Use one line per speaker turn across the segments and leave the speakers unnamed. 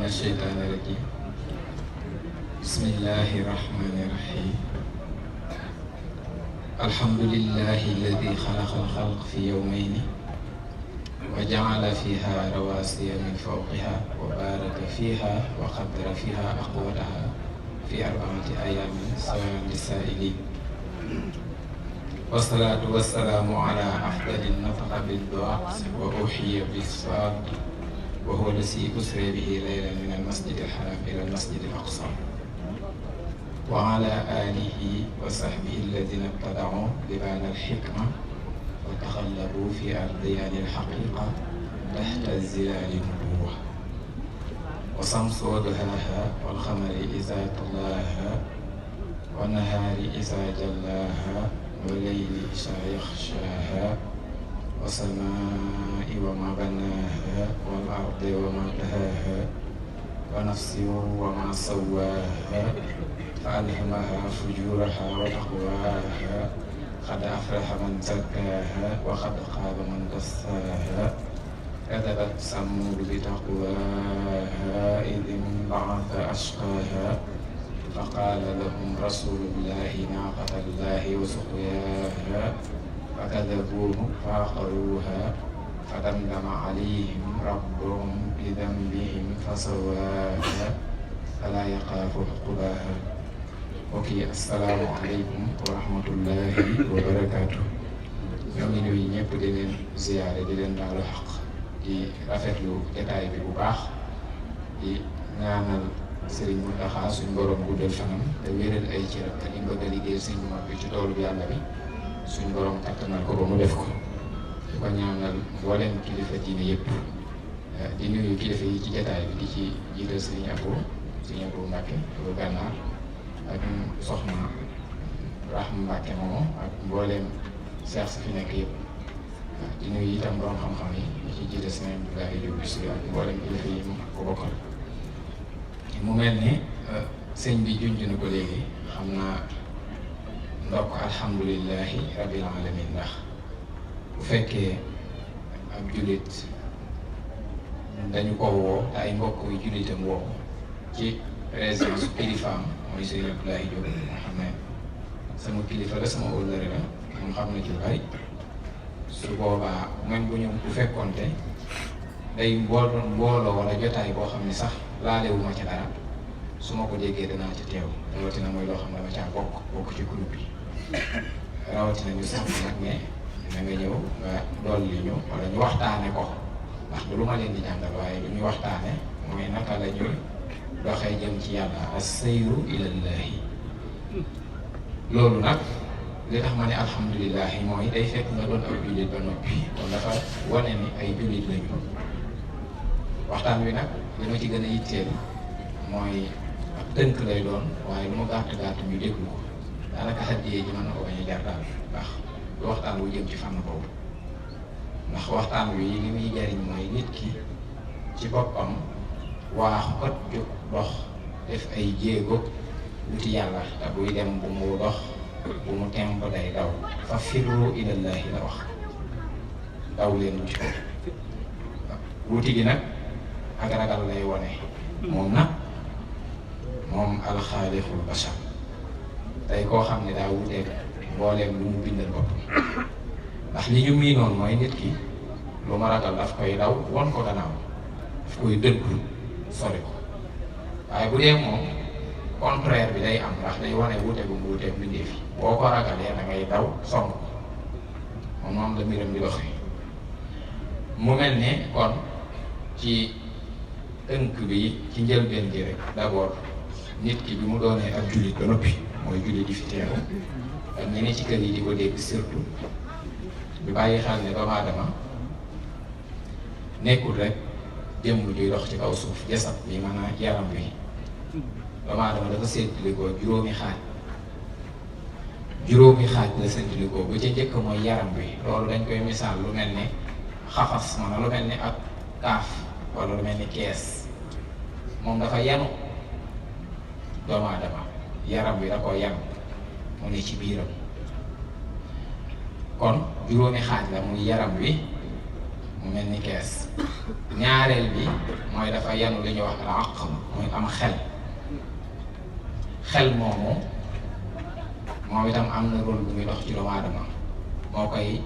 الشيطان الرجيم بسم الله الرحمن الرحيم الحمد لله الذي خلق الخلق في يومين وجعل فيها رواسي من فوقها وبارك فيها وقدر فيها أقواتها في 4 أيام سواء للسائلين والصلاة والسلام على أفضل النطق بالدعاء وأوحي بالصاد وهو الذي أسري به ليلا من المسجد الحرام إلى المسجد الأقصى وعلى آله وصحبه الذين ابتدعوا لبان الحكمة وتغلبوا في أرضيان الحقيقة تحت الزلال النبوة وشمس وضحاها والقمر إذا طلاها والنهار إذا جلاها والليل إذا يغشاها والسماء وما بناها والأرض وما دهاها ونفس وما سواها فألهمها فجورها وتقواها قد أفلح من زكاها وقد خاب من دساها كذبت ثمود بتقواها إذ انبعث أشقاها فقال لهم رسول الله ناقة الله وسقياها فكذبوه فعقروها فدمدم عليهم ربهم بذنبهم فسواها فلا يخاف عقباها. Ok, asalaamaaleykum wa rahmatullahi wa barakaatu. ñoo ngi nuyu ñëpp di leen ziyaare di leen baalu xaq di rafetlu jotaay bi bu baax di ñaanal Serigne Mountakha suñ borom guddal fanam te wéral ay cëram te li mu bëgg a liggéey sëñ bu mag bi ci toolu bi yàlla bi suñ borom kattanal ko ba mu def ko di ko ñaanal mbooleem kilifa diine yëpp di nuyu kilifa yi ci jotaay bi di ci jiital Serigne Abou Mbacke bu Gànnaar ak soxna Rahma Mbacke moomu ak mbooleem seex si fi nekk yëpp di nuyu itam borom xam-xam yi di ci jiital Serigne Abdoulaye Diop Bichri ak mbooleem kilifa yi ko bokkal. mu mel ni sëñ bi junj na ko léegi xam naa ndokk alhamdulillahi rabbil alamin ndax bu fekkee ab jullit dañu ko woo te ay mbokk yu jullitam woo ci résidence kilifaam mooy sëñ Abdoulaye Diop nga xam ne sama kilifa la sama wóllëre la moom xam na ci lu bari su boobaa même bu ñu bu fekkoonte day mbooloo wala jotaay boo xam ne sax laalewuma ci dara su ma ko déggee danaa ci teew rawatina mooy loo xam ne dama caa bokk ci groupe bi rawatina ñu sant nag ne da nga ñëw nga dolli ñu wala ñu waxtaane ko ndax du lu ma leen di jàngal waaye lu ñu waxtaane mooy naka la ñuy doxee jëm ci yàlla as-sayru ilallahi loolu nag li tax ma ne alhamdulilahi mooy day fekk nga doon ay jullit ba noppi kon dafa wane ni ay jullit lañu waxtaan wi nag li ma ci gën a yitteel mooy ab tënk lay doon waaye lu mu gàtt ñu déglu ko daanaka xaddiyee ji mën na ko bañ a jar daal ndax du waxtaan wu jëm ci fànn boobu ndax waxtaan wi li muy jariñ mooy nit ki ci boppam waaxu kat jóg dox def ay jéego wuti yàlla te buy dem bu mu dox bu mu temb day daw fa firru ilallahi la wax daw leen wuti ko wuti gi nag ak ragal lay wone moom nag moom alxaalixul bashar tey koo xam ne daa wuteeg mbooleem lu mu bindal bopp ndax li ñu miinoon mooy nit ki lu ma ragal daf koy daw won ko gannaaw daf koy dëddu sori ko waaye bu dee moom contraire bi day am ndax day wane wuute bu mu wuteeg mbindeef yi boo ko ragalee da ngay daw song ko moom la mbiram di doxee mu mel ne kon ci tënk bi ci njëlbeen gi rek d'abord nit ki bi mu doonee ak jullit ba noppi mooy jullit di fi teew ak ñeneen ci kër yi di ko dégg surtout bi bàyyi xel ne doomu aadama nekkul rek jëmm juy dox ci kaw suuf jasad bi maanaam yaram bi doomu aadama dafa séddalikoo juróomi xaaj la séddalikoo ba ca njëkk mooy yaram bi loolu dañ koy misaal lu mel ni xafas maanaam lu mel ni ak kaaf wala lu mel ni kees moom dafa yanu doomu aadama yaram bi da koo yanu mu ne ci biiram kon juróomi xaaj la muy yaram wi mu mel ni kees. ñaareel bi mooy dafa yanu li ñuy wax al aql muy am xel. xel moomu moom itam am na rôle bu muy dox ci doomu aadama moo koy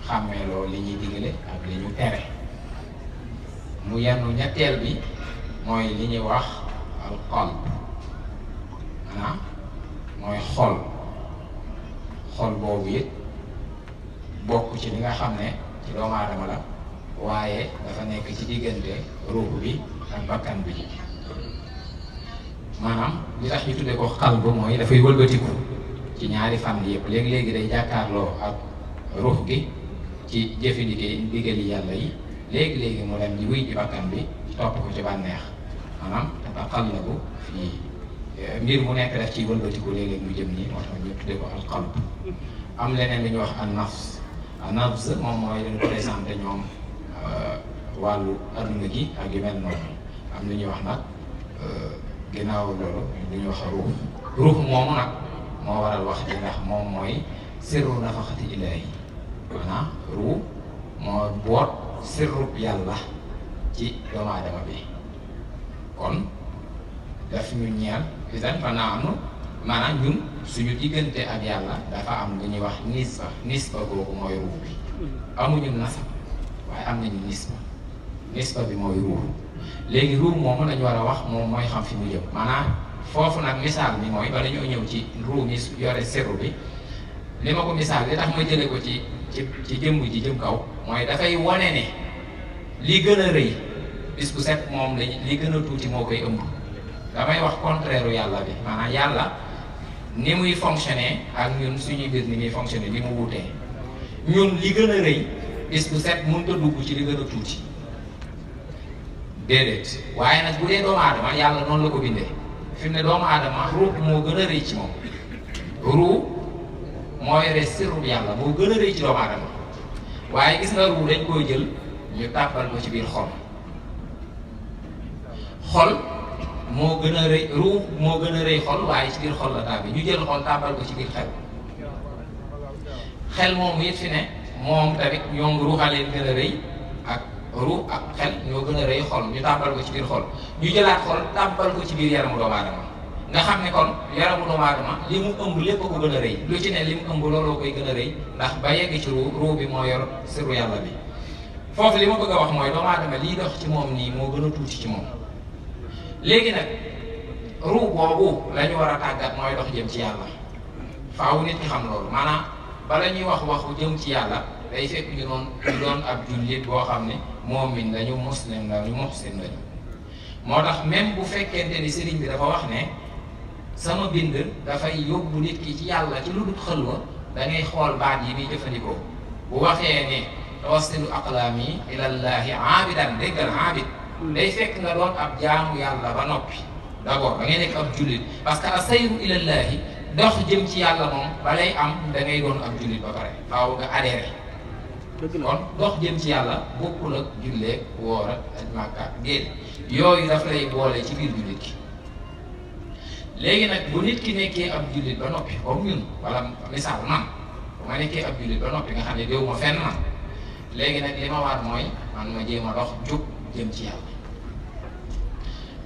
xàmmeeloo li ñuy digale ak li ñu tere. mu yanu ñetteel bi mooy li ñuy wax al qalb maanaam mooy xol. xol boobu it bokk ci li nga xam ne ci doomu aadama la waaye dafa nekk ci diggante ruux bi ak bakkan bi. maanaam li tax ñu tuddee ko xalb mooy dafay wëlbatiku ci ñaari fànn yëpp léegi-léegi day jàkkaarloo ak ruux gi ci jëfi ndigali yàlla yi léegi-léegi mu dem di wuy ji bakkan bi topp ko ci bànneex. maanaam tataqallabu fii mbir mu nekk daf ciy wëlbatiku léeg-léeg mu jëm nii moo tax ñu tuddee ko alqalb. am leneen li ñuy wax an nafs. an nafs moom mooy dañu présenté ñoom wàllu adduna gi ak yu mel noonu. am li ñuy wax nag ginnaaw loolu li ñuy wax ruux. ruux moomu nag moo waral wax ji ndax moom mooy sirru nafaxati ilaahi. maanaam ruux moo boot sirru yàlla ci doomu aadama bi. kon daf ñu ñeel itam fa naa am maanaam ñun suñu diggante ak yàlla dafa am lu ñuy wax nisba googu mooy ruux bi. amuñu nasab waaye am nañu nisba bi mooy ruux. léegi ruux moomu lañu war a wax moom mooy xam fi mu jëm. maanaam foofu nag misaal mi mooy bala ñoo ñëw ci ruux mi yore sirru bi li ma ko misaal li tax ma jële ko ci jëmm ji jëm kaw mooy dafay wone ne li gën a rëy bis bu set moom li gën a tuuti moo koy ëmb. damay wax contraire yàlla bi maanaam yàlla ni muy fonctionner ak ñun suñuy mbir ni muy fonctionner ni mu wutee. ñun li gën a rëy bis bu set mënut a dugg ci li gën a tuuti déedéet. waaye nag bu dee doomu aadama yàlla noonu la ko bindee fi mu ne doomu aadama ruux moo gën a rëy ci moom. ruux moo yore sirru yàlla moo gën a rëy ci doomu aadama waaye gis nga ruux dañ koy jël ñu tàbbal ko ci biir xol. xol moo gën a rëy ruux moo gën a rëy xol waaye ci biir xol la tàbbi ñu jël xol tàbbal ko ci biir xel. xel moomu it fi ne moom tamit ñoom ruuxaleen gën a rëy ak ruux ak xel ñoo gën a rëy xol ñu tàbbal ko ci biir xol. ñu jëlaat xol tàbbal ko ci biir yaramu doomu aadama nga xam ne kon yaramu doomu aadama li mu ëmb lépp ko gën a rëy lu ci ne li mu ëmb looloo koy gën a rëy ndax ba yegg ci ruux bi moo yor sirru yàlla bi. foofu li ma bëgg a wax mooy doomu aadama liy dox ci moom nii moo gën a tuuti ci moom. léegi nag ruux boobu la ñu war a tàggat mooy dox jëm ci yàlla faaw nit ñi xam loolu. maanaam bala ñuy waxu jëm ci yàlla day fekk ñu doon ab jullit boo xam ne moomin lañu muslim lañu muhsin lañu. moo tax même bu fekkente ni sëriñ bi dafa wax ne sama bind dafay yóbbu nit ki ci yàlla ci lu dul xëlwa da ngay xool baat yi muy jëfandikoo. bu waxee ne tawassilu aqlaami ilallahi aabidan déggal aabid day fekk nga doon ab jaamu yàlla ba noppi d'abord da ngay nekk ab jullit parce que asayru ilallahi dox jëm ci yàlla moom balay am da ngay doon ab jullit ba pare faaw nga adhéré. kon dox jëm ci yàlla bokkul ak jullee woor ak Makka génn yooyu daf lay boole ci biir jullit ki. léegi nag bu nit ki nekkee ab jullit ba noppi comme ñun wala misaal man bu ma nekkee ab jullit ba noppi nga xam ne déw ma fenn man léegi nag li ma war mooy man ma jéem a dox jub jëm ci yàlla.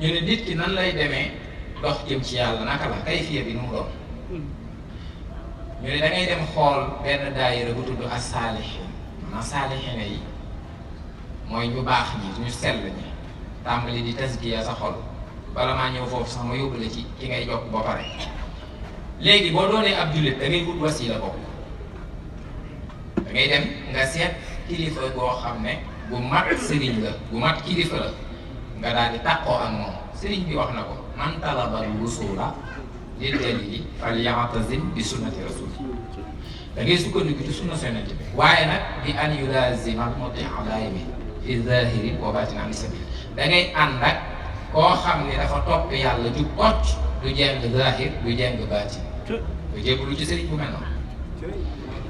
ñu ne nit ki nan lay demee dox jëm ci yàlla naka la kayfiya bi nu mu doon. ñu ne da ngay dem xool benn daayira bu tudd as-saalihiin maanaam saalihiin yi mooy ñu baax ñi ñu sell ñi tàmbali di tasgiya sa xol bala maa ñëw foofu sax ma yóbbu la ci ki ngay jokk ba pare. léegi boo doonee ab jullit da ngay wut wasiila bopp da ngay dem nga seet kilifa goo xam ne bu mat sëriñ la bu mat kilifa la nga daal di tàqoo ak moom. sëriñ bi wax na ko man talabal wusula lil dalili falyatazim bi sunnati rasul. da ngay sukkandiku ci sunna Yonent bi waaye nag bi an yulazima al-muti'a daa'imi fi zahiri wa batin an sabil da ngay ànd ak koo xam ne dafa topp yàlla jub kocc du jeng zahir du jeng baatin du jébbalu ci sëriñ bu mel noonu.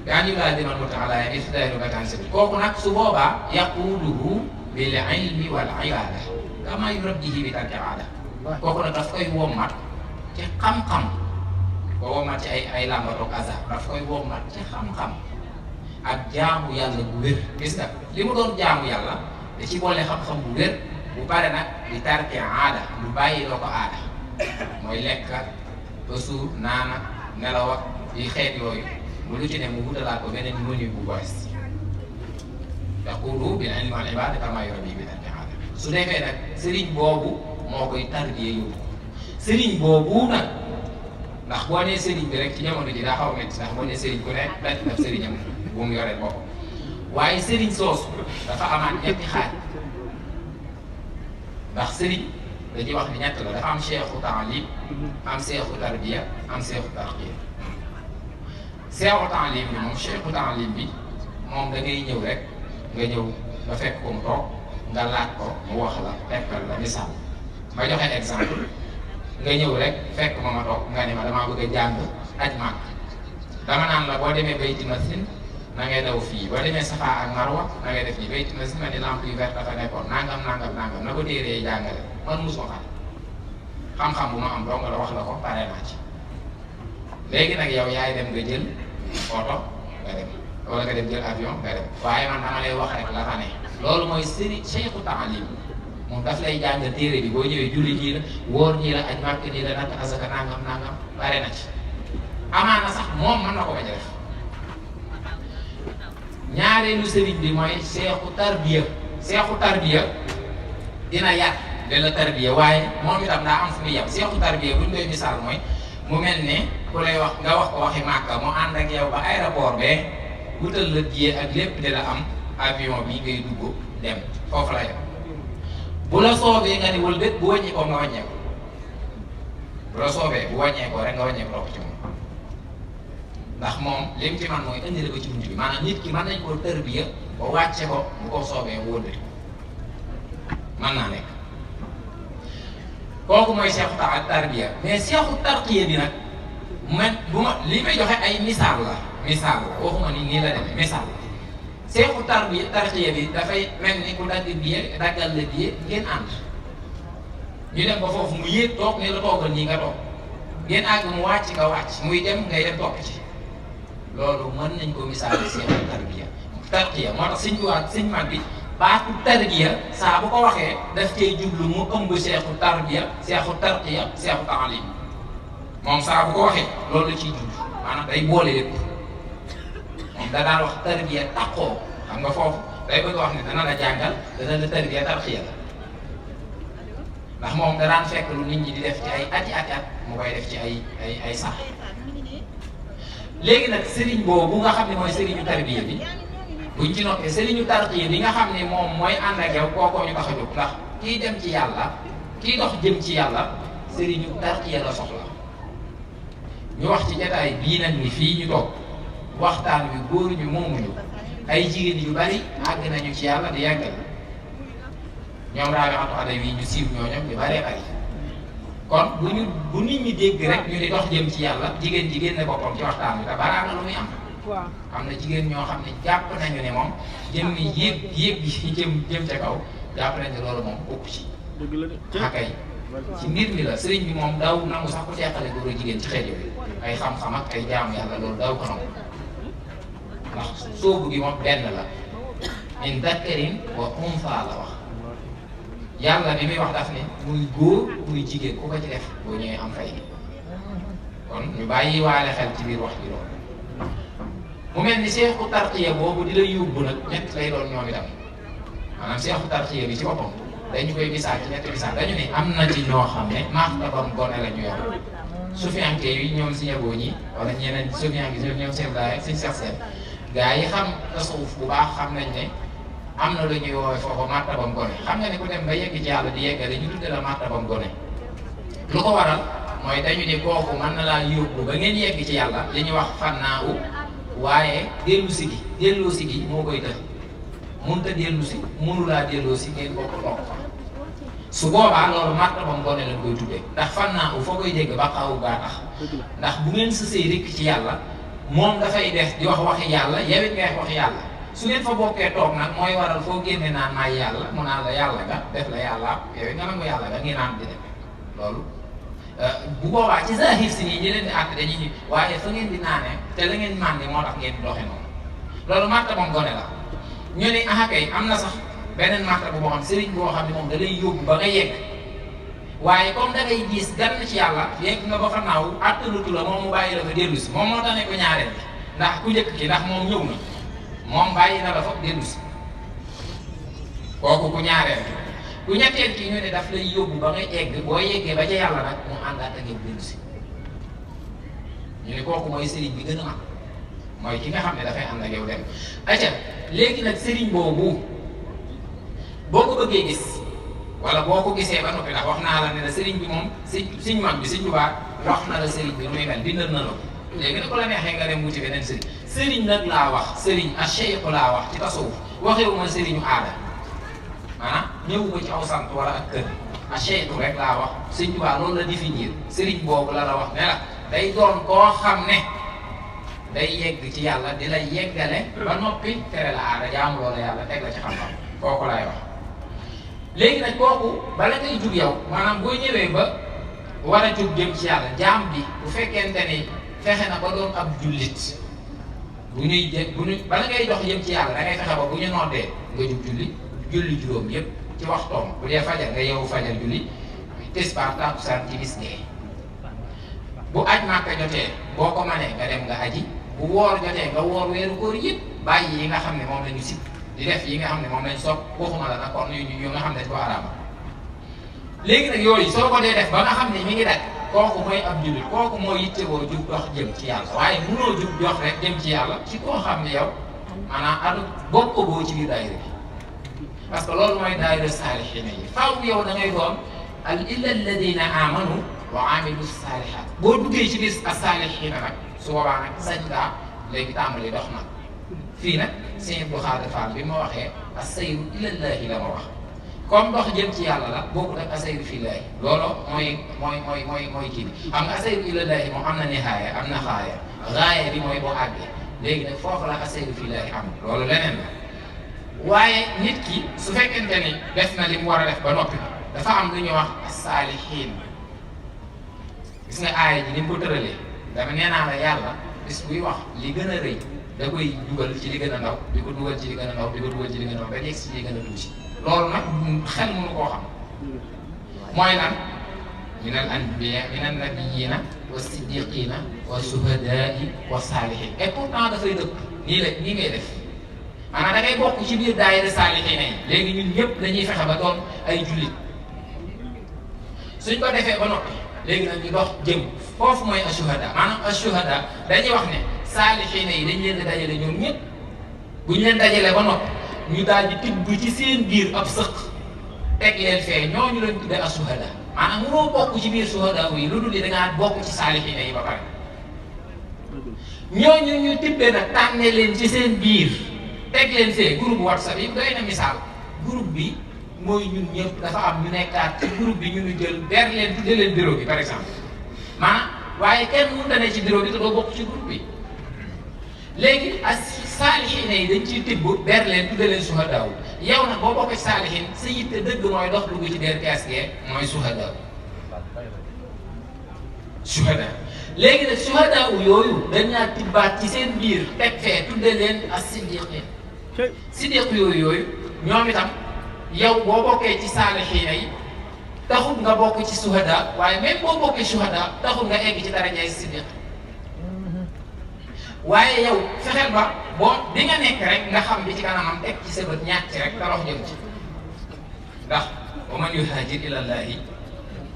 bi an yulazima al-muti'a daa'imi fi zahiri wa batin an sabil kooku nag su boobaa yaquluhu bil ilmi wal ibada kama yurabbihi bi tarki aada. kooku nag daf koy wommat ci xam-xam. boo wommat ci ay làmbatoog azar daf koy wommat ci xam-xam
ak jaamu yàlla bu wér. gis nga li mu doon jaamu yàlla da ci boole xam-xam bu wér bu pare nag di tarki aada lu bàyyi loo ko aada mooy lekk ba suur naana nelaw ak yi xeet yooyu mu lu ci ne mu wutalaat ko beneen menu bu bees yaqulu bil ilmi wal ibada kama yurabbi bi tarki aada su defee nag sëriñ boobu moo koy tarbiyee yóbbu ko sëriñ boobu nag ndax boo nee sëriñ bi rek ci jamono ji daa xaw a métti ndax boo nee sëriñ ku nekk daj na sëriñam bu mu yoreel boppam waaye sëriñ soosu dafa amaat ñetti xaaj ndax sëriñ dañuy wax ni ñett la dafa am cheikhu taalim am cheikhu tarbiya am cheikhu tarqiya cheikhu taalim bi moom cheikhu taalim bi moom da ngay ñëw rek nga ñëw nga fekk ko mu toog nga laaj ko mu wax la tekkal la misaal ma joxe exemple nga ñëw rek fekk ma toog nga ne ma damaa bëgg a jàng aj Màkk dama naan la boo demee bayti masin na ngay daw fii boo demee Safa ak Marwa na ngay def nii bayti masin ma ni lampe yu vert dafa nekkoon nangam na ko téeree jàngale man mosuma xam-xam bu ma am dong la wax la ko pare naa ci léegi nag yow yaay dem nga jël oto nga dem wala nga dem jël avion nga dem waaye man dama lay wax rek la fa ne loolu mooy sëriñ cheikhu taalim moom daf lay jàngal téere bi boo ñëwee julli nii la wóor nii la aj Màkk nii la natt asaka nangam pare na ci amaana sax moom mën na ko bañ a def ñaareelu sëriñ bi mooy seexu tarbiya dina yar de la tarbiya waaye moom itam daa am fu muy yem seexu tarbiya buñ koy misaal mooy mu mel ne ku lay wax nga wax ko waxi Màkka mu ànd ak yow ba aéroport bee wutal la billet ak lépp di la am avion bi ngay dugg dem foofu la yem bu la soobee nga ni wal bét bu wàññi ko nga wàññee ko bu la soobee bu wàññee ko rek nga wàññee ko topp ci moom ndax moom lim ci man mooy indi la ko ci bunt bi maanaam nit ki mën nañ koo tërbiya ba wàcce ko bu ko soobee mu wëlbati ko mën naa nekk kooku mooy seexu tarbiya mais seexu tarqiya bi nag man bu ma li may joxe ay misaal la waxuma ni nii la demee misaal la seexu tarqiya bi dafay mel ni ku dagg billet daggal la billet ngeen ànd ñu dem ba foofu mu yéeg toog ne la toogal nii nga toog ngeen àgg mu wàcc nga wàcc muy dem ngay dem topp ci loolu mën nañ ko misaal seexu tarqiya moo tax sëñ mag bi baatu tarbiya saa bu ko waxee daf cee jublu mu ëmb seexu tarbiya seexu tarqiya seexu taalim moom saa bu ko waxee loolu la ciy jublu maanaam day boole lépp moom da daan wax tarbiya taqoo xam nga foofu day bëgg wax ne dana la jàngal dana la tarbiya tarqiya la ndax moom da daan fekk lu nit ñi di def ci ay ati at mu koy def ci ay sax léegi nag sëriñ boobu nga xam ne mooy sëriñu tarbiya bi buñ ci noppee sëriñu tarqiya bi nga xam ne moom mooy ànd ak yow kookoo ñu tax a jóg ndax kiy dem ci yàlla kiy dox jëm ci yàlla sëriñu tarqiya la soxla ñu wax ci jataay bii nag ni fii ñu toog waxtaan wi góor ñu moomuñu ay jigéen yu bari àgg nañu ci yàlla di yàggal ñoom Rabi'atu Adawi ñu siiw ñooñu ñu baree bari kon bu nit ñi dégg rek ñu di dox jëm ci yàlla jigéen ne boppam ci waxtaan wi te balaa na lu muy am. am na jigéen ñoo xam ne jàpp nañu ne moom jëm ni yéeg gi jëm ca kaw jàpp nañu ne loolu moom bokk ci. dëgg la de akay ci mbir mi la sëriñ bi moom daaw nangu sax ku teqale góor a jigéen ci xeet yooyu ay xam-xam ak ay jaamu yàlla loolu daaw ko nangu ndax soobu gi moom benn la min dakarin wa unsa la wax yàlla bi muy wax daf ne muy góor muy jigéen ku ko ci def boo ñëwee am fay gi kon ñu bàyyi waale xel ci biir wax ji loolu mu mel ni seexu tarqiya boobu di la yóbbu nag ñett lay doon ñoom itam maanaam seexu tarqiya bi ci boppam dañu koy misaal ci ñetti misaal dañu ne am na ci ñoo xam ne martabam gone la ñu yor sufiyanke yi ñoom si ñeboo ñi wala ñeneen sufiyanke yi ñoom seen daay suñ sex seen gaa yi xam tasawuf bu baax xam nañ ne am na lu ñuy woowee foofu martabam gone xam nga ne ku dem ba yegg ci yàlla di yeggale ñu tudde la martabam gone lu ko waral mooy dañu ne kooku mën na laa yóbbu ba ngeen yegg ci yàlla li ñuy wax fannaa u waaye delloo si gi moo koy tëj mënut a dellu si mënulaa delloo si ngeen bokk toog fa su boobaa loolu martabam gone lañ koy tuddee ndax fannaa u foo koy dégg ba xawu baa tax ndax bu ngeen sësee rikk ci yàlla moom dafay def di wax waxi yàlla yow it ngay wax waxi yàlla su ngeen fa bokkee toog nag mooy waral foo génne naan maay yàlla mu naan la yàlla nga def la yàlla yow it nga nangu yàlla nga ngi naan di dem loolu bu boobaa ci zahir si nii ñi leen di àtte dañuy ni waaye fa ngeen di naane te la ngeen màndi moo tax ngeen di doxe noonu loolu martabam gone la. ñu ne ah kay am na sax beneen martaba boo xam sëriñ boo xam ne moom da lay yóbbu ba nga yegg waaye comme da ngay gis gan ci yàlla yegg nga ba fa naaw attanutu la moom mu bàyyi la fa dellu si moom moo tax ne ko ñaareel bi ndax ku njëkk ki ndax moom ñëw na moom bàyyi na la fa dellu si kooku ku ñaareel bi ku ñetteel ki ñu ne daf lay yóbbu ba nga egg boo yeggee ba ca yàlla nag mu àndaat ak yow dellu si ñu ne kooku mooy sëriñ bi gën a mag mooy ki nga xam ne dafay ànd ak yow dem acca léegi nag sëriñ boobu boo ko bëggee gis wala boo ko gisee ba noppi ndax wax naa la ne la sëriñ bi moom siñ mag bi Sëriñ Tuubaa wax na la sëriñ bi lu muy mel bindal na la ko léegi nag ku la neexee nga dem wuti beneen sëriñ nag laa wax sëriñ a cheikh laa wax ci tasawuf waxewu ma sëriñu aada maanaam ñëwuma ci aw sant wala ak kër a cheikh rek laa wax Sëriñ Tuubaa loolu la définir sëriñ boobu la wax ne la day doon koo xam ne day yegg ci yàlla di la yeggale ba noppi tere la aada jaamu loola yàlla teg la ci xam-xam kooku laay wax léegi nag kooku bala ngay jug yow maanaam boo ñëwee ba war a jug jëm ci yàlla jaam bi bu fekkente ni fexe na ba doon ab jullit bu ñuy bala ngay dox jëm ci yàlla da ngay fexe ba bu ñu noddee nga jug julli juróom yépp ci waxtoom bu dee fajar nga yeewu fajar julli tisbaar takkusaan timis gee bu aj Màkka jotee boo ko manee nga dem nga aji bu woor jotee nga woor weeru koor yëpp bàyyi yi nga xam ne moom la ñu sib di def yi nga xam ne moom lañ soog waxuma la nag kon yu nga xam ne dañ ko araama léegi nag yooyu soo ko dee def ba nga xam ne mi ngi daj kooku mooy ab jullit kooku moo yittewoo jug dox jëm ci yàlla waaye mënoo jug dox rek jëm ci yàlla ci koo xam ne yow maanaam adu bokkagoo ci biir daayira bi parce que loolu mooy daayira saalihiina yi faaw yow da ngay doon illa alladina amanu wa amilu saalihaat boo duggee ci biir as-saalihiina nag su boobaa nag sañ gaa léegi tàmbali dox nag fii nag Sëñ Abdou Khadre Fall bi ma waxee as-sayru ilallaahi la ma wax comme dox jëm ci yàlla la bokkut ak as-sayru fillaahi loolu mooy kii bi xam nga as-sayru ilallaahi moom am na nihaaya am na xaaya gaaya bi mooy boo àggee léegi nag foofu la as-sayru fillaahi am loolu leneen la waaye nit ki su fekkente ni def na li mu war a def ba noppi dafa am lu ñuy wax as-saalihiin gis nga aaya ji ni mu ko tëralee dama nee naa la yàlla bis buy wax li gën a rëy da koy dugal ci li gën a ndaw di ko dugal ci li gën a ndaw di ko dugal ci li gën a ndaw ba yegg si li gën a tuuti loolu nag xel mënu koo xam mooy lan min al anbiya min an nabiyina wa siddiqina wa suhadaai wa saalihin et pourtant dafay dëpp nii ngay def maanaam da ngay bokk ci biir daayira saalihiina yi léegi ñun ñëpp dañuy fexe ba doon ay jullit suñ ko defee ba noppi léegi nag ñu dox jëm foofu mooy ashuhada maanaam ashuhada dañuy wax ne saalihiina yi dañ leen di dajale ñoom ñëpp bu ñu leen dajalee ba noppi ñu daal di tibb ci seen biir ab sëq teg leen fee ñooñu leen tuddee ashuhada maanaam mënoo bokk ci biir shuhada yi lu dul da ngaa bokk ci saalihiina yi ba pare ñooñu ñu tibbee nag tànne leen ci seen biir teg leen fee groupe WhatsApp yi doy na misaal groupe bi mooy ñun ñëpp dafa am ñu nekkaat ci groupe bi ñu jël ber leen tudde leen bureau bi par exemple maanaam waaye kenn mënut a ne ci bureau bi te doo bokk ci groupe bi léegi as saalihiin yi dañ ciy tibb ber leen tudde leen suhadaaw yow nag boo bokk ci saalihiin sa yitte dëgg mooy dox dugg ci biir kees gee mooy suhadaaw léegi nag suhadaaw yooyu dañ naa tibbaat ci seen biir teg fee tudde leen as siddiqiin siddiq yooyu ñoom itam yow boo bokkee ci saalihiina yi taxul nga bokk ci suhada waaye même boo bokkee suhada taxul nga egg ci darajay siddiq waaye yow fexeel ba boo di nga nekk rek nga xam bi ci kanamam teg ci sa bët ñàkk ci rek talox jëm ci ndax wa man yuhaajir ilallaahi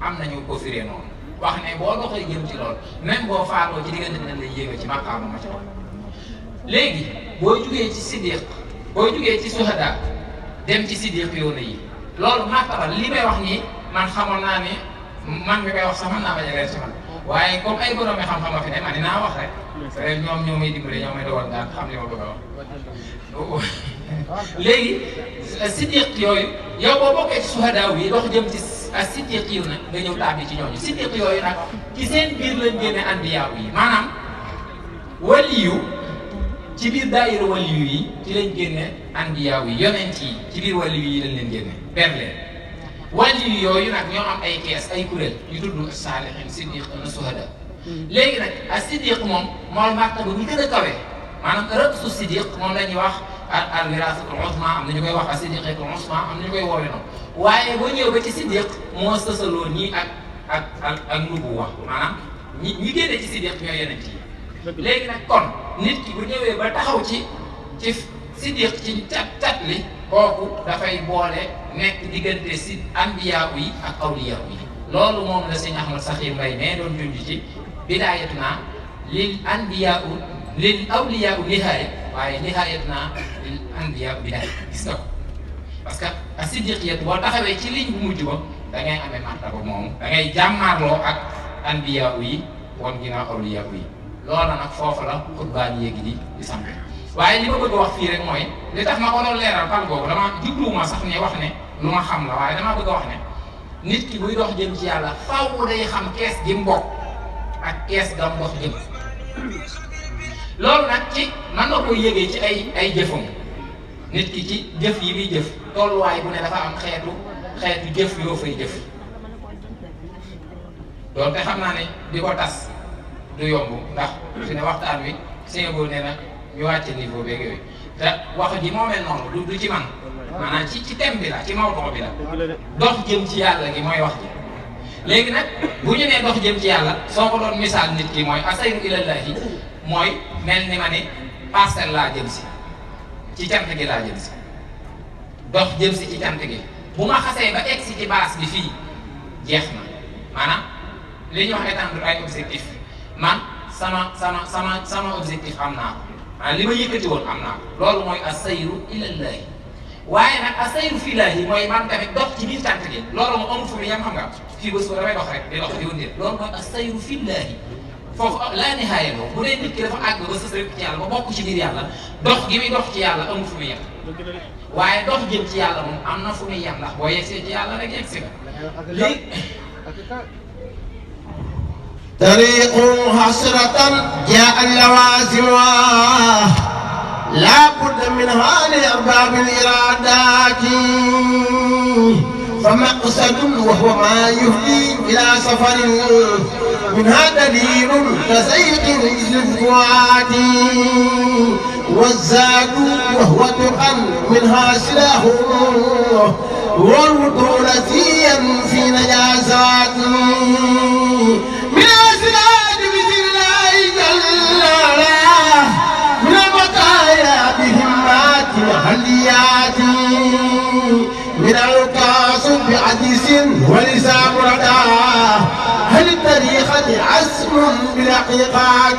am nañu ko firee noonu wax ne boo doxee jëm ci lool même boo faatoo ci diggante bi nañ lay yéega ci maqaama ma ci wax léegi boo jugee ci siddiq boo jugee ci suhada dem ci siddiq yoona yi loolu martaba li may wax nii man xamoon naa ni man mi koy wax sax mën naa bañ a leer ci man waaye comme ay borom yi xam-xam a fi ne man dinaa wax rek ñoom ñoo may dimbale ñoo may dogal daan xam li ma bëgg a wax léegi siddiq yooyu yow boo bokkee ci suhadaaw yi dox jëm ci siddiq yi nag nga ñëw tàbbi ci ñooñu siddiq yooyu nag ci seen biir lañ génne anbiyaaw yi maanaam waliyu ci biir daayira waliyu yi ci lañ génne anbiyaaw yi yonent yi ci biir waliyu yi lañ leen génne berleen waliyu yooyu nag ñoo am ay kees ay kuréel yu tudd saalihin siddiq na suhada léegi nag ak siddiq moom mooy martaba bi gën a kawe maanaam rësu siddiq moom la ñuy wax al wiraasatul uzma am na ñu koy wax ak siddiqatul uzma am na ñu koy woowee noonu waaye boo ñëw ba ci siddiq moo sësaloo ñii ak nubuwa maanaam ñi génne ci siddiq ñooy yeneen yi léegi nag kon nit ki bu ñëwee ba taxaw ci siddiq ci cat li kooku dafay boole nekk diggante si anbiya yi ak awliya yi loolu moom la sëñ Ahmad Saxiir Mbay mais doon junj ci bidaayatuna lil anbiya lil awliya nihaaya waaye nihaayatuna lil anbiya bidaaya gis nga ko parce que a siddiqiyat boo taxawee ci ligne bu mujj ba da ngay amee martaba moomu da ngay jàmmaarloo ak anbiya yi woon ginnaaw awliya yi loola nag foofu la xutbaan yéegi di sampe waaye li ma bëgg a wax fii rek mooy li tax ma ko doon leeral pal boobu dama jubluwuma sax ne wax ne lu ma xam la waaye dama bëgg a wax ne nit ki buy dox jëm ci yàlla faaw day xam kees gi mu bokk ak kees gam dox jëm loolu nag ci mën na koo yëgee ci ay jëfam nit ki ci jëf yi muy jëf tolluwaay bu ne dafa am xeetu jëf yoo fay jëf doonte xam naa ne di ko tas du yomb ndax fi ne waxtaan wi sëñ boobu nee na ñu wàcce niveau beeg yooyu te wax ji moo mel noonu du ci man maanaam ci thème bi la ci mawduu bi la dox jëm ci yàlla gi mooy wax ji léegi nag bu ñu nee dox jëm ci yàlla soo ko doon misaal nit ki mooy asayru ilallahi mooy mel ni ma ne parcelle laa jëm si ci cant gi laa jëm si dox jëm si ci cant gi bu ma xasee ba egg si ci base bi fii jeex na maanaam li ñuy wax étendre ay objectif man sama objectif am naa ko maanaam li ma yëkkati woon am naa ko loolu mooy asayru ilallahi waaye nag asayru fillahi mooy man tamit dox ci biir cant gi loolu moom amul fu mu yem xam nga fii ba suba damay dox rek di dox di wëndeel loolu mooy asayru fillahi foofu laa nihaaya loo bu dee nit ki dafa àgg ba sës rek ci yàlla ba bokk ci biir yàlla dox gi muy dox ci yàlla amul fu mu yem waaye dox jëm ci yàlla moom am na fu muy yem ndax boo yegsee ci yàlla rek yegsi nga léegi
طريق حسرة جاء اللوازمها لا بد منها لأرباب الإرادات فمقصد وهو ما يهدي إلى سفر منها دليل كزيق الفؤاد والزاد وهو تقى منها سلاح والوضوء نسيا في نجاسات من أسراد بسم الله جل وعلا من البقايا بهمات محليات من الكاس بعدس ولسان ردى هل الطريقة عزم بالحقيقات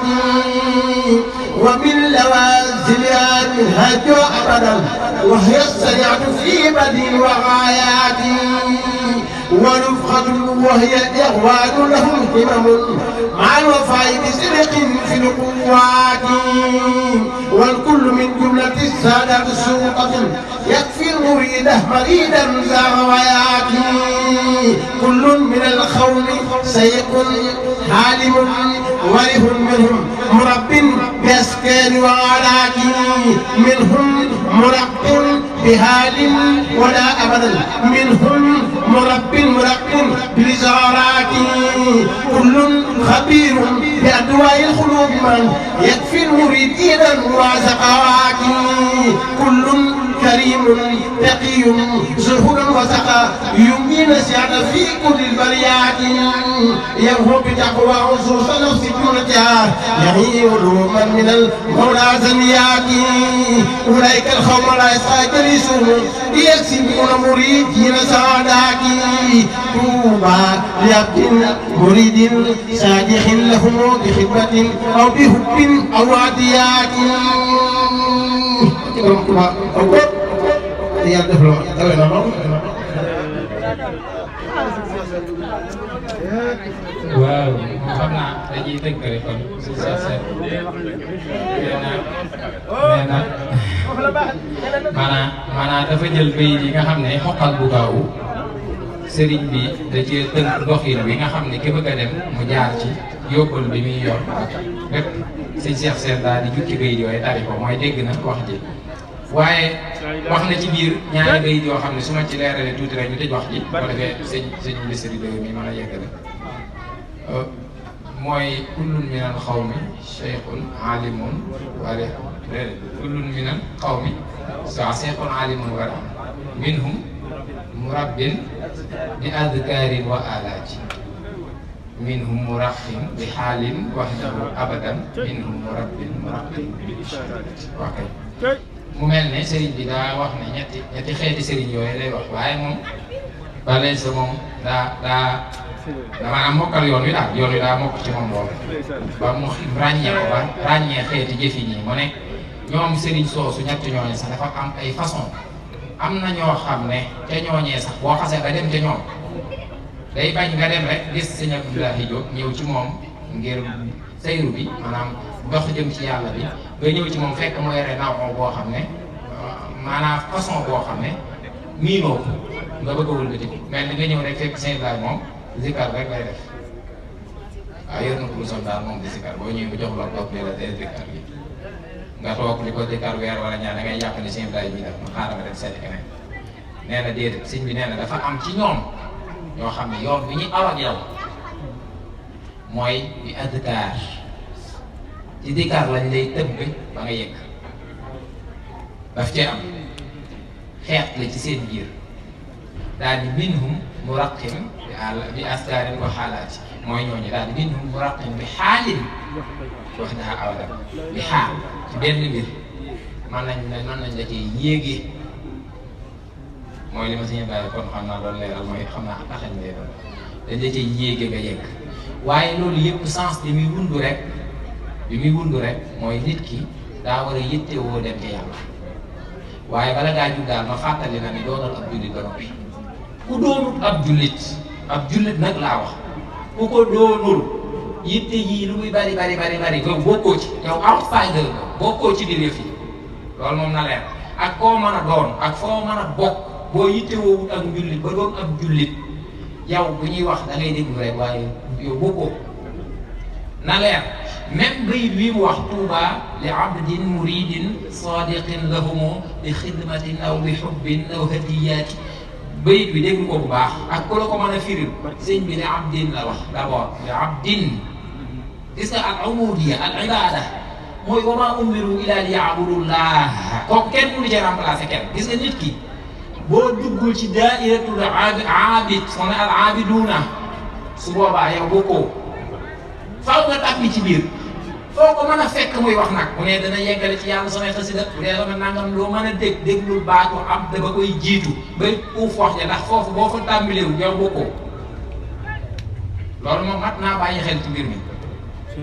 ومن لوازمها منهج أبدا وهي السريعة في بدء وغايات ورفقة وهي إغوان لهم همم مع الوفاء بسرق في القوات والكل من جملة السادة السلطة يكفي المريد مريدا ذا غوايات كل من الخول سيق حالم وله منهم مرب بأسكان وعلاك منهم مرب بهال ولا أبدا منهم مرب بلزارات كل خبير بأدواء القلوب من يكفي المريدين وزقاوات كل كريم تقي زهور وسقى يمين نسيان في كل البريات يمهو بتقوى عصوص نفس الجنة يحيي علوما من المولى زنيات أولئك الخوم لا يسقى جليسهم يكسبون مريدين سعادات طوبى لعبد مريد ساجح لهم بخدمة أو بحب أو عديات
waaw xam naa dañuy tënk rek kon su sa seet nee na maanaam dafa jël bayit yi nga xam ne xoqal bu gaawu sëriñ bi da cee tënk doxin bi nga xam ne ki bëgg a dem mu jaar ci yóbbal bi muy yor lépp sëñ Cheikh Sène daal di jukki bayit yooyu tari ko mooy dégg na wax ji waaye wax na ci biir ñaari bayit yoo xam ne su ma ci leeralee tuuti rek ñu tëj wax ji bu ko defee sëñ Mbissiri Dëgg mi mën a yeggale mooy kullun min al xawmi cheikhun alimun wari kullun minal qawmi fasiqun alimun wara minhum murabbin bi adkaarin wa alaati minhum muraqqin bi xaalin wahdahu abadan minhum murabbin bi ishaarati. ok mu mel ne sëriñ bi daa wax ne ñetti xeeti sëriñ yooyu lay wax waaye moom bale sa moom daa maanaam mokkal yoon wi daa mokk ci moom loolu ba mu ràññee ko ba ràññee xeeti jëfin yi mu ne ñoom sëriñ soosu ñetti ñooñee sax dafa am ay façon am na ñoo xam ne ca ñooñee sax boo xasee ba dem ca ñoom day bañ nga dem rek gis sëñ Abdoulahi Diop ñëw ci moom ngir sayru bi maanaam dox jëm ci yàlla bi nga ñëw ci moom fekk mu yore naw boo xam ne maanaam façon boo xam ne miinoo ko nga bëgg a wëlbati ko mel ni nga ñëw rek fekk sëñ Ibrahima moom zikar rek lay def waaw yor na ko lu sol daal moom di zikar boo ñëwee bu jox la toog ne la tey zikar bi nga toog li ko zikar weer wala ñaar da ngay jàpp ne sëñ Ibrahima bi def ma xaaral ma dem seeti keneen nee na déedéet sëñ bi nee na dafa am ci ñoom ñoo xam ne yoon bi ñu aw ak yow mooy bi adkaar ci dikkaar lañ lay tëbb ba nga yegg daf cee am xeet la ci seen biir daal di minhum muraqin bi askaarin wa xaalaati mooy ñooñu daal di minhum muraqin bi xaalin wax daa awadan bi xaal ci benn mbir mën nañ la cee yéegee mooy li ma siñu bàyyi kon xam naa loolu leeral mooy xam naa taxañ lay doon dañ la cee yéege nga yegg waaye loolu yëpp sens bi muy wundu rek mooy nit ki daa war a yittewoo dem ci yàlla waaye bala ngaa jug daal ma fàttali na ni doonal ab jullit ba noppi ku doonul ab jullit nag laa wax ku ko doonul yitte yii lu muy bari yow bokkoo ci yow outsider bokkoo ci biir yëf yi loolu moom na leer ak koo mën a doon ak foo mën a bokk boo yittewoowut ak njullit ba doon ab jullit yow bu ñuy wax da ngay déglu rek waaye yow bokkoo na leer même bayit wi mu wax tuuba li abdin muridin sadiqin lahumu bi xidmatin aw bi xubbin aw hadiyaati bayit bi déglu ko bu baax ak ku la ko mën a firil sëñ bi li abdin la wax d'abord li abdin gis nga al umudiya al ibada mooy wa maa umiru ila li yaabudullah kooku kenn mënu ci remplacer kenn gis nga nit ki boo duggul ci dairatul aabid soo ne al aabiduuna su boobaa yow bokkoo faaw nga tàbbi ci biir foo ko mën a fekk muy wax nag bu ne dana yeggale ci yàlla samay xasida bu dee dama nangam loo mën a déglul baatu abd ba koy jiitu ba uuf wax ja ndax foofu boo fa tàmbalewul yow bokkoo loolu moom mat naa bàyyi xel ci mbir mi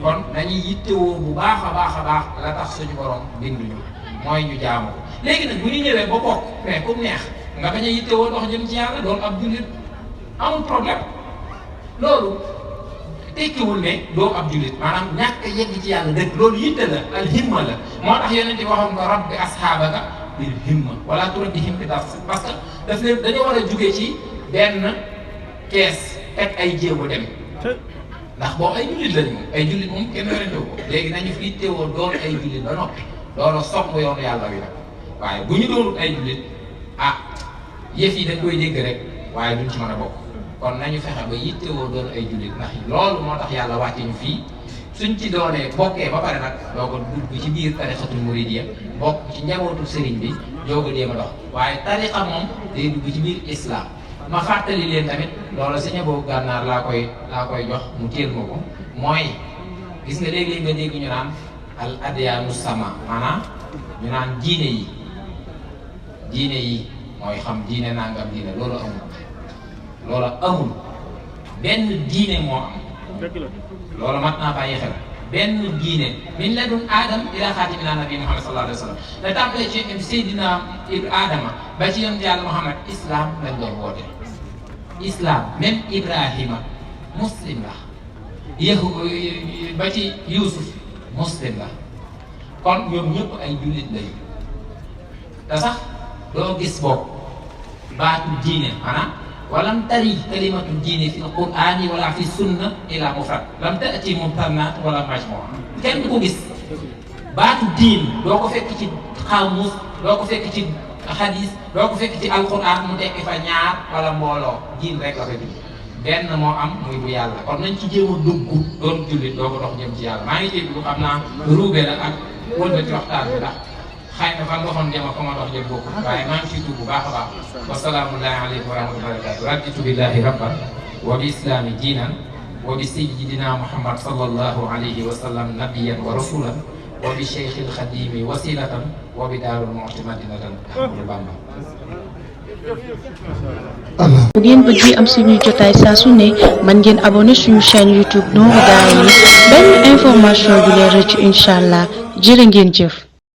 kon dañuy yittewoo bu baax a baax la tax suñu borom binduñu mooy ñu jaamu ko léegi nag bu ñu ñëwee ba bokk mais comme neex nga bañ a yittewoo dox jëm ci yàlla doon ab jullit amul problème loolu tekkiwul ne doo ab jullit maanaam ñàkk yegg ci yàlla dëgg loolu yitte la al himma la moo tax yonent bi waxoon ko rabbi asxaabaka bil himma wala turaddihim bi dars parce que daf leen dañoo war a jugee ci benn kees teg ay jéego dem ndax boobu ay jullit lañu moom ay jullit moom kenn werante ko léegi nañu fi yittewoo doon ay jullit ba noppi doon song yoonu yàlla wi nag waaye bu ñu doonul ay jullit yëf yi dañ koy dégg rek waaye duñ ci mën a bokk kon nañu fexe ba yittewoo doon ay jullit ndax loolu moo tax yàlla wàcce ñu fii suñ ci doonee bokkee ba pare nag doo ko dugg ci biir tarixatul muridiyya bokk ci njabootu sëriñ bi doo ko jéem a dox waaye tarixa moom day dugg ci biir islam ma fàttali leen tamit loolu sëñ boobu gànnaar laa koy jox mu téel ma ko mooy gis nga léeg-léeg nga dégg ñu naan al adyaanu sama maanaam ñu naan diine yi mooy xam diine nangam diine loolu amul benn diine moo am loolu mat naa bàyyi xel benn diine min ladun aadam ila xaatimina nabi Muhammad sallallahu alayhi wa sallam da tàmbalee ci Seydina Adama ba ci yonent yàlla Muhammad islam lañ doon woote islam même Ibrahima muslim la ba ci Yuusuf muslim la kon ñoom ñëpp ay jullit lañu te sax doo gis bopp baatu diine maanaam walam tari kalimatu diine fi alqur'ani wala fi sunna ila mufrad lam taati mubtannat wala majmua kenn du ko gis baatu diin doo ko fekk ci xaamus doo ko fekk ci xadis doo ko fekk ci alqur'an mu tekki fa ñaar wala mbooloo diin rek la fa bind benn moo am muy bu yàlla kon nañ ci jéem a dugg doon jullit doo ko dox jëm ci yàlla maa ngi dégg xam naa ruube la ak wëlbati waxtaan bi ndax xëy na fan nga xoon jëm ak fa ma dox jëm bokku waaye maa ngi ciy dugg bu baax a baax wasalaamullahi aleykum wa rahmatullahi wa barakatuh raditu billahi rabban wa bi islami diinan wa bi sayyidina muhammad sallallahu alayhi wa sallam nabiyan wa rasulan wa bi cheikhil xadimi wasilatan wa bi daarul mu'ti madinatan ahmadu bamba
bu ngeen bëggee am suñuy jotaay saa su ne man ngeen abonné suñu chaîne YouTube Nourou Darayni benn information du leen rëcc incha allah jërë ngeen jëf.